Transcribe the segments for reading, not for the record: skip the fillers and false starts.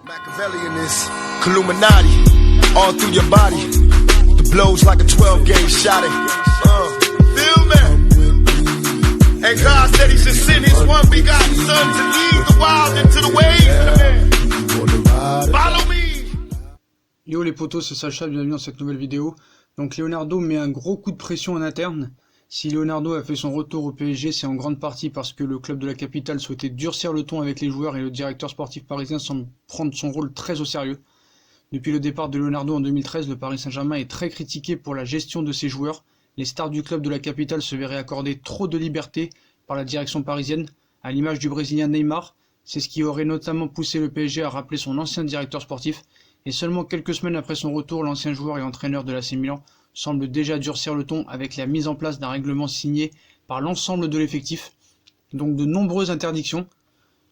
Machiavellianist, Illuminati, all through your body. The blows like a 12-gauge shot. Feel me? And God said He should send His one begotten Son to lead the wild into the ways of the man. Follow me. Yo les potos, c'est Sacha, bienvenue dans cette nouvelle vidéo. Donc Leonardo met un gros coup de pression en interne. Si Leonardo a fait son retour au PSG, c'est en grande partie parce que le club de la capitale souhaitait durcir le ton avec les joueurs et le directeur sportif parisien semble prendre son rôle très au sérieux. Depuis le départ de Leonardo en 2013, le Paris Saint-Germain est très critiqué pour la gestion de ses joueurs. Les stars du club de la capitale se verraient accorder trop de liberté par la direction parisienne, à l'image du Brésilien Neymar. C'est ce qui aurait notamment poussé le PSG à rappeler son ancien directeur sportif. Et seulement quelques semaines après son retour, l'ancien joueur et entraîneur de l'AC Milan semble déjà durcir le ton avec la mise en place d'un règlement signé par l'ensemble de l'effectif. Donc de nombreuses interdictions.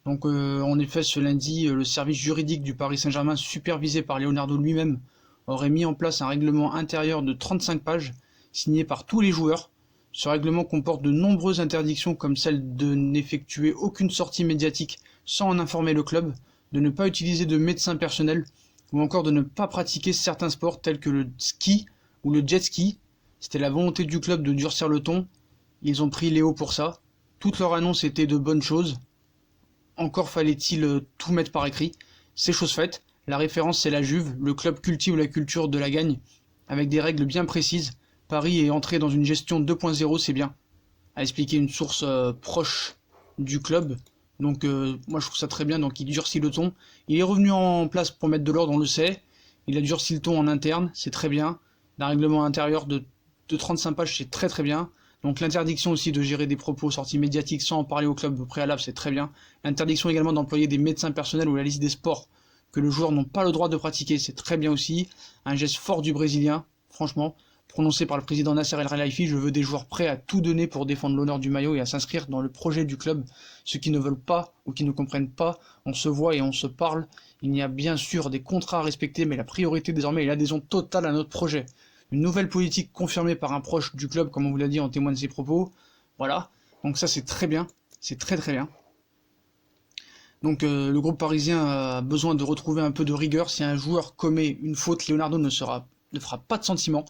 Donc en effet, ce lundi, le service juridique du Paris Saint-Germain, supervisé par Leonardo lui-même, aurait mis en place un règlement intérieur de 35 pages, signé par tous les joueurs. Ce règlement comporte de nombreuses interdictions comme celle de n'effectuer aucune sortie médiatique sans en informer le club, de ne pas utiliser de médecin personnel, ou encore de ne pas pratiquer certains sports tels que le ski ou le jet ski. C'était la volonté du club de durcir le ton. Ils ont pris Léo pour ça. Toutes leurs annonces étaient de bonnes choses. Encore fallait-il tout mettre par écrit. C'est chose faite. La référence, c'est la Juve. Le club cultive la culture de la gagne, avec des règles bien précises. Paris est entré dans une gestion 2.0, c'est bien, a expliqué une source proche du club. Donc moi je trouve ça très bien, donc il durcit le ton. Il est revenu en place pour mettre de l'ordre, on le sait. Il a durci le ton en interne, c'est très bien. Un règlement intérieur de 35 pages, c'est très très bien. Donc l'interdiction aussi de gérer des propos sortis médiatiques sans en parler au club au préalable, c'est très bien. L'interdiction également d'employer des médecins personnels ou la liste des sports que le joueur n'a pas le droit de pratiquer, c'est très bien aussi. Un geste fort du Brésilien, franchement, prononcé par le président Nasser El Khelaifi. Je veux des joueurs prêts à tout donner pour défendre l'honneur du maillot et à s'inscrire dans le projet du club. Ceux qui ne veulent pas ou qui ne comprennent pas, on se voit et on se parle. Il y a bien sûr des contrats à respecter, mais la priorité désormais est l'adhésion totale à notre projet. Une nouvelle politique confirmée par un proche du club, comme on vous l'a dit, en témoigne ses propos. Voilà, donc ça c'est très bien, c'est très très bien. Donc le groupe parisien a besoin de retrouver un peu de rigueur. Si un joueur commet une faute, Leonardo ne fera pas de sentiment.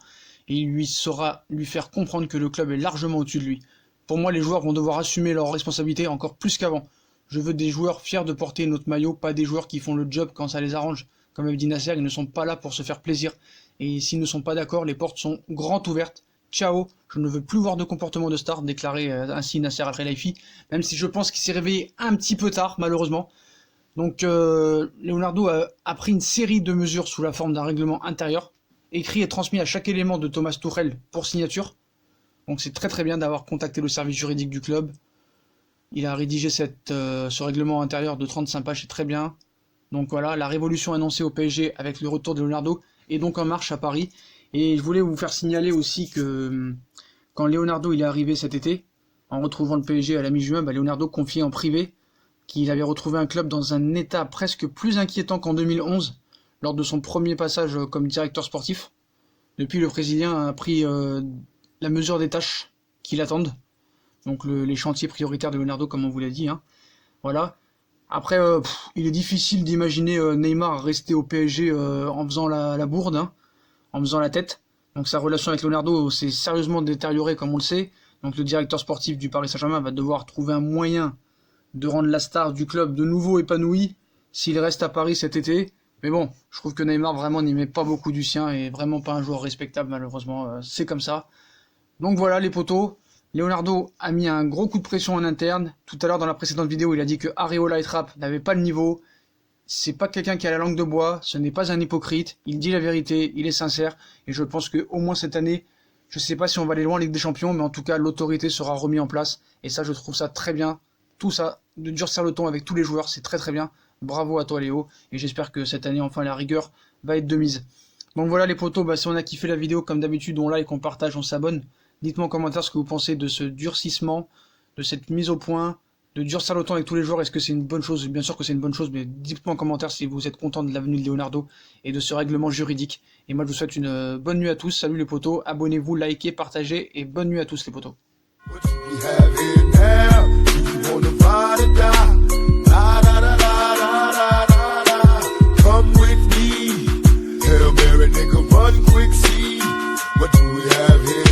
Et il lui saura lui faire comprendre que le club est largement au-dessus de lui. Pour moi, les joueurs vont devoir assumer leurs responsabilités encore plus qu'avant. Je veux des joueurs fiers de porter notre maillot, pas des joueurs qui font le job quand ça les arrange. Comme avait dit Nasser, ils ne sont pas là pour se faire plaisir. Et s'ils ne sont pas d'accord, les portes sont grandes ouvertes. Ciao, je ne veux plus voir de comportement de star, déclaré ainsi Nasser El Khelaifi, même si je pense qu'il s'est réveillé un petit peu tard, malheureusement. Donc Leonardo a pris une série de mesures sous la forme d'un règlement intérieur, écrit et transmis à chaque élément de Thomas Tuchel pour signature. Donc c'est très très bien d'avoir contacté le service juridique du club. Il a rédigé ce règlement intérieur de 35 pages, c'est très bien. Donc voilà, la révolution annoncée au PSG avec le retour de Leonardo est donc en marche à Paris. Et je voulais vous faire signaler aussi que quand Leonardo il est arrivé cet été, en retrouvant le PSG à la mi-juin, Leonardo confiait en privé qu'il avait retrouvé un club dans un état presque plus inquiétant qu'en 2011, lors de son premier passage comme directeur sportif. Depuis, le Brésilien a pris la mesure des tâches qui l'attendent. Donc les chantiers prioritaires de Leonardo, comme on vous l'a dit. Voilà. Après, il est difficile d'imaginer Neymar rester au PSG en faisant la bourde, en faisant la tête. Donc sa relation avec Leonardo s'est sérieusement détériorée, comme on le sait. Donc le directeur sportif du Paris Saint-Germain va devoir trouver un moyen de rendre la star du club de nouveau épanouie s'il reste à Paris cet été. Mais bon, je trouve que Neymar vraiment n'y met pas beaucoup du sien et vraiment pas un joueur respectable malheureusement, c'est comme ça. Donc voilà les potos, Leonardo a mis un gros coup de pression en interne. Tout à l'heure dans la précédente vidéo, il a dit que Areola et Trapp n'avaient pas le niveau. C'est pas quelqu'un qui a la langue de bois, ce n'est pas un hypocrite, il dit la vérité, il est sincère. Et je pense qu'au moins cette année, je sais pas si on va aller loin en Ligue des Champions, mais en tout cas l'autorité sera remise en place. Et ça je trouve ça très bien, tout ça, de durcir le ton avec tous les joueurs, c'est très très bien. Bravo à toi Léo, et j'espère que cette année enfin la rigueur va être de mise. Donc voilà les potos, si on a kiffé la vidéo comme d'habitude, on like, on partage, on s'abonne. Dites-moi en commentaire ce que vous pensez de ce durcissement, de cette mise au point, de durcir le ton avec tous les joueurs. Est-ce que c'est une bonne chose? Bien sûr que c'est une bonne chose, mais dites-moi en commentaire si vous êtes content de l'avenue de Leonardo et de ce règlement juridique. Et moi je vous souhaite une bonne nuit à tous, salut les potos, abonnez-vous, likez, partagez, et bonne nuit à tous les potos. we have here.